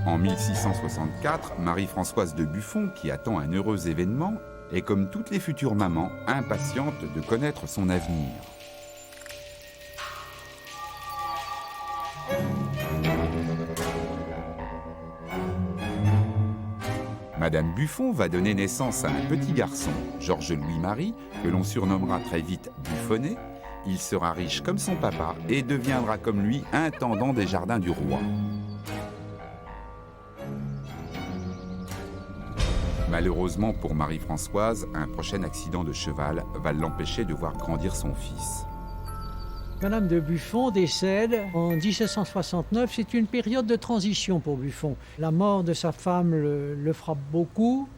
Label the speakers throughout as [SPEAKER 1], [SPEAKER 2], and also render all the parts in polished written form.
[SPEAKER 1] En 1664, Marie-Françoise de Buffon, qui attend un heureux événement, est comme toutes les futures mamans, impatiente de connaître son avenir. Madame Buffon va donner naissance à un petit garçon, Georges Louis-Marie, que l'on surnommera très vite Buffonnet. Il sera riche comme son papa et deviendra comme lui intendant des jardins du roi. Malheureusement pour Marie-Françoise, un prochain accident de cheval va l'empêcher de voir grandir son fils.
[SPEAKER 2] Madame de Buffon décède en 1769. C'est une période de transition pour Buffon. La mort de sa femme le frappe beaucoup.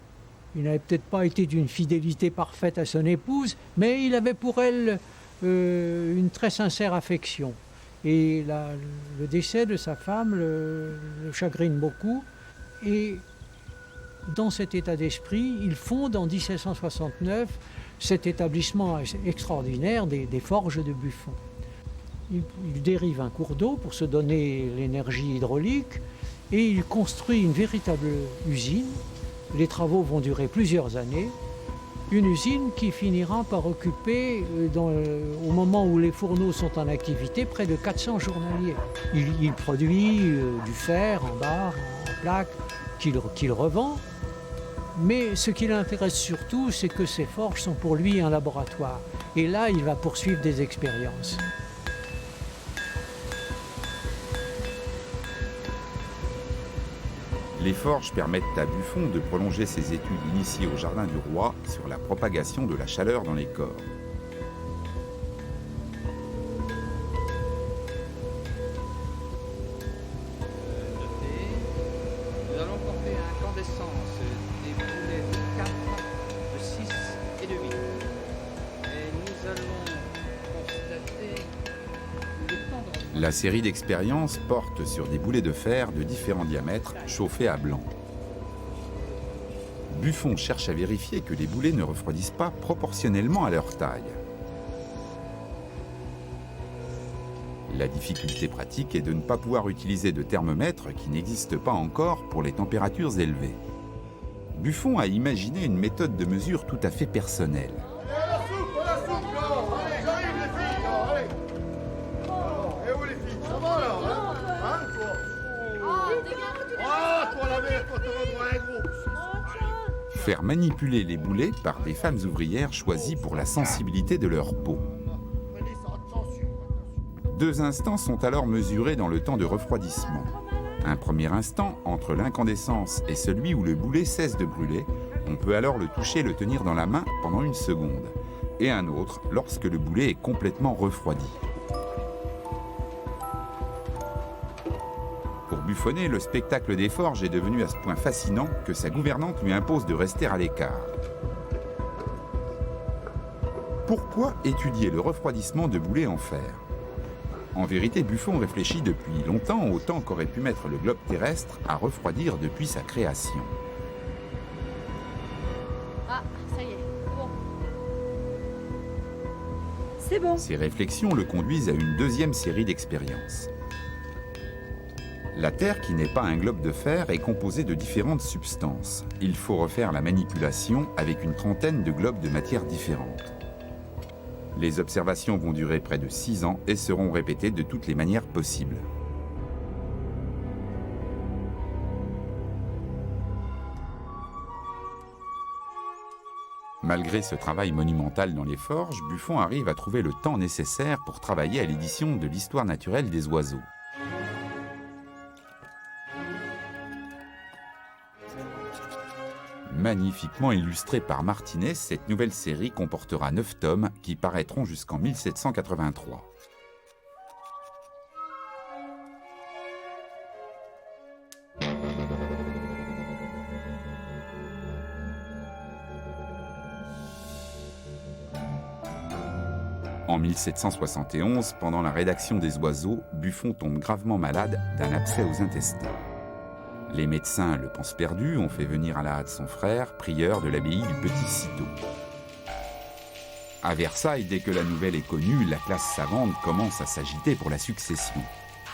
[SPEAKER 2] Il n'avait peut-être pas été d'une fidélité parfaite à son épouse, mais il avait pour elle une très sincère affection. Et le décès de sa femme le chagrine beaucoup. Et dans cet état d'esprit, il fonde en 1769 cet établissement extraordinaire des forges de Buffon. Il dérive un cours d'eau pour se donner l'énergie hydraulique et il construit une véritable usine. Les travaux vont durer plusieurs années. Une usine qui finira par occuper, au moment où les fourneaux sont en activité, près de 400 journaliers. Il produit du fer en barre, en plaques, qu'il revend. Mais ce qui l'intéresse surtout, c'est que ces forges sont pour lui un laboratoire. Et là, il va poursuivre des expériences.
[SPEAKER 1] Les forges permettent à Buffon de prolonger ses études initiées au Jardin du Roi sur la propagation de la chaleur dans les corps.
[SPEAKER 3] Nous allons porter à incandescence des boulets de 4, de 6 et de 8. Et nous allons constater le temps de...
[SPEAKER 1] La série d'expériences porte sur des boulets de fer de différents diamètres chauffés à blanc. Buffon cherche à vérifier que les boulets ne refroidissent pas proportionnellement à leur taille. La difficulté pratique est de ne pas pouvoir utiliser de thermomètre qui n'existe pas encore pour les températures élevées. Buffon a imaginé une méthode de mesure tout à fait personnelle. Faire manipuler les boulets par des femmes ouvrières choisies pour la sensibilité de leur peau. 2 instants sont alors mesurés dans le temps de refroidissement. Un premier instant entre l'incandescence et celui où le boulet cesse de brûler, on peut alors le toucher et le tenir dans la main pendant 1 seconde. Et un autre lorsque le boulet est complètement refroidi. Pour Buffonnet, le spectacle des forges est devenu à ce point fascinant que sa gouvernante lui impose de rester à l'écart. Pourquoi étudier le refroidissement de boulets en fer ? En vérité, Buffon réfléchit depuis longtemps au temps qu'aurait pu mettre le globe terrestre à refroidir depuis sa création.
[SPEAKER 4] Ah, ça y est, bon. C'est bon.
[SPEAKER 1] Ces réflexions le conduisent à une 2e série d'expériences. La Terre, qui n'est pas un globe de fer, est composée de différentes substances. Il faut refaire la manipulation avec une trentaine de globes de matières différentes. Les observations vont durer près de 6 ans et seront répétées de toutes les manières possibles. Malgré ce travail monumental dans les forges, Buffon arrive à trouver le temps nécessaire pour travailler à l'édition de l'Histoire naturelle des oiseaux. Magnifiquement illustrée par Martinez, cette nouvelle série comportera 9 tomes qui paraîtront jusqu'en 1783. En 1771, pendant la rédaction des Oiseaux, Buffon tombe gravement malade d'un abcès aux intestins. Les médecins le pensent perdu, ont fait venir à la hâte son frère, prieur de l'abbaye du Petit Cîteaux. À Versailles, dès que la nouvelle est connue, la classe savante commence à s'agiter pour la succession.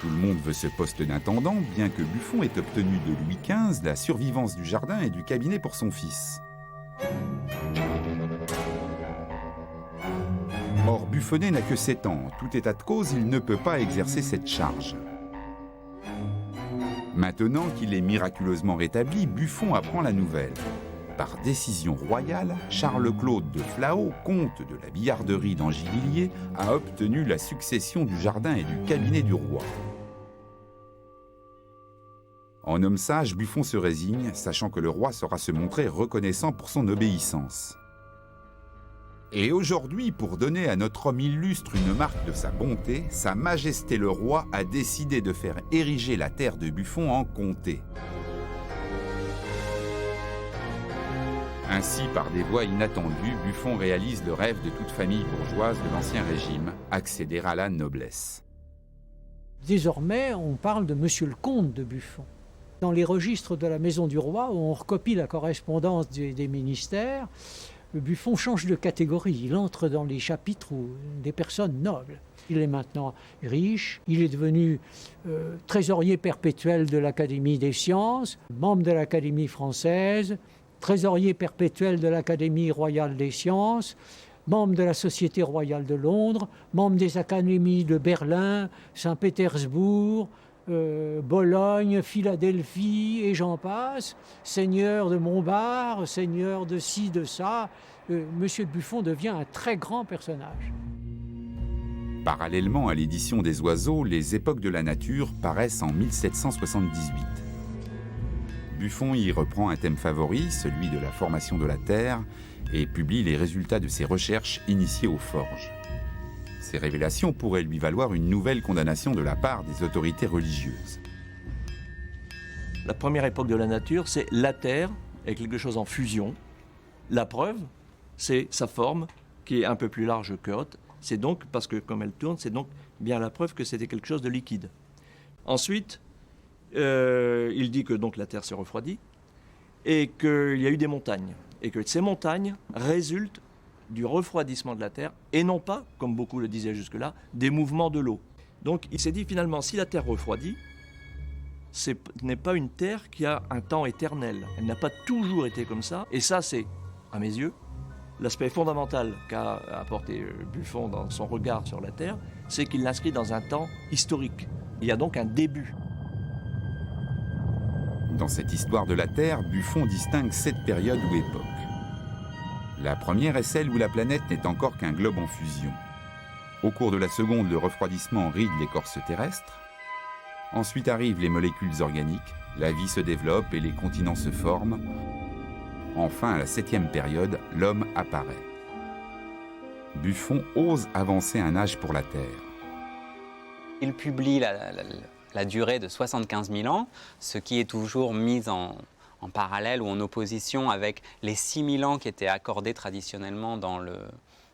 [SPEAKER 1] Tout le monde veut ce poste d'intendant, bien que Buffon ait obtenu de Louis XV la survivance du jardin et du cabinet pour son fils. Or, Buffonnet n'a que 7 ans. En tout état de cause, il ne peut pas exercer cette charge. Maintenant qu'il est miraculeusement rétabli, Buffon apprend la nouvelle. Par décision royale, Charles-Claude de Flahault, comte de la Billarderie d'Angivilliers, a obtenu la succession du jardin et du cabinet du roi. En homme sage, Buffon se résigne, sachant que le roi saura se montrer reconnaissant pour son obéissance. Et aujourd'hui, pour donner à notre homme illustre une marque de sa bonté, Sa Majesté le Roi a décidé de faire ériger la terre de Buffon en comté. Ainsi, par des voies inattendues, Buffon réalise le rêve de toute famille bourgeoise de l'Ancien Régime, accéder à la noblesse.
[SPEAKER 2] Désormais, on parle de Monsieur le Comte de Buffon. Dans les registres de la Maison du Roi, où on recopie la correspondance des ministères, Buffon change de catégorie. Il entre dans les chapitres des personnes nobles. Il est maintenant riche, il est devenu trésorier perpétuel de l'Académie des sciences, membre de l'Académie française, trésorier perpétuel de l'Académie royale des sciences, membre de la Société royale de Londres, membre des académies de Berlin, Saint-Pétersbourg, Bologne, Philadelphie et j'en passe, seigneur de Montbard, seigneur de ci, de ça. Monsieur de Buffon devient un très grand personnage.
[SPEAKER 1] Parallèlement à l'édition des Oiseaux, les Époques de la nature paraissent en 1778. Buffon y reprend un thème favori, celui de la formation de la terre, et publie les résultats de ses recherches initiées aux forges. Ces révélations pourraient lui valoir une nouvelle condamnation de la part des autorités religieuses.
[SPEAKER 5] La première époque de la nature, c'est la Terre, avec quelque chose en fusion. La preuve, c'est sa forme, qui est un peu plus large que haute. C'est donc, parce que comme elle tourne, c'est donc bien la preuve que c'était quelque chose de liquide. Ensuite, il dit que donc la Terre se refroidit, et qu'il y a eu des montagnes, et que ces montagnes résultent du refroidissement de la Terre, et non pas, comme beaucoup le disaient jusque-là, des mouvements de l'eau. Donc il s'est dit finalement, si la Terre refroidit, ce n'est pas une Terre qui a un temps éternel. Elle n'a pas toujours été comme ça, et ça c'est, à mes yeux, l'aspect fondamental qu'a apporté Buffon dans son regard sur la Terre, c'est qu'il l'inscrit dans un temps historique. Il y a donc un début.
[SPEAKER 1] Dans cette histoire de la Terre, Buffon distingue 7 périodes ou époques. La première est celle où la planète n'est encore qu'un globe en fusion. Au cours de la seconde, le refroidissement ride l'écorce terrestre. Ensuite arrivent les molécules organiques, la vie se développe et les continents se forment. Enfin, à la 7e période, l'homme apparaît. Buffon ose avancer un âge pour la Terre.
[SPEAKER 6] Il publie la durée de 75 000 ans, ce qui est toujours mis en parallèle ou en opposition avec les 6 000 ans qui étaient accordés traditionnellement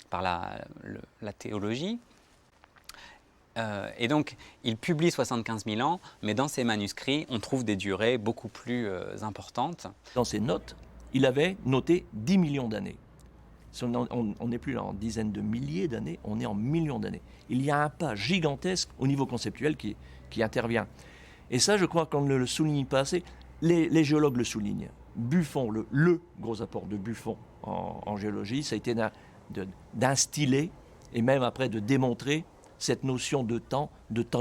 [SPEAKER 6] par la théologie. Et donc, il publie 75 000 ans, mais dans ses manuscrits, on trouve des durées beaucoup plus importantes.
[SPEAKER 5] Dans ses notes, il avait noté 10 millions d'années. On n'est plus là en dizaines de milliers d'années, on est en millions d'années. Il y a un pas gigantesque au niveau conceptuel qui intervient. Et ça, je crois qu'on ne le souligne pas assez. Les géologues le soulignent. Buffon, le gros apport de Buffon en géologie, ça a été d'instiller et même après de démontrer cette notion de temps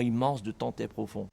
[SPEAKER 5] immense, de temps très profond.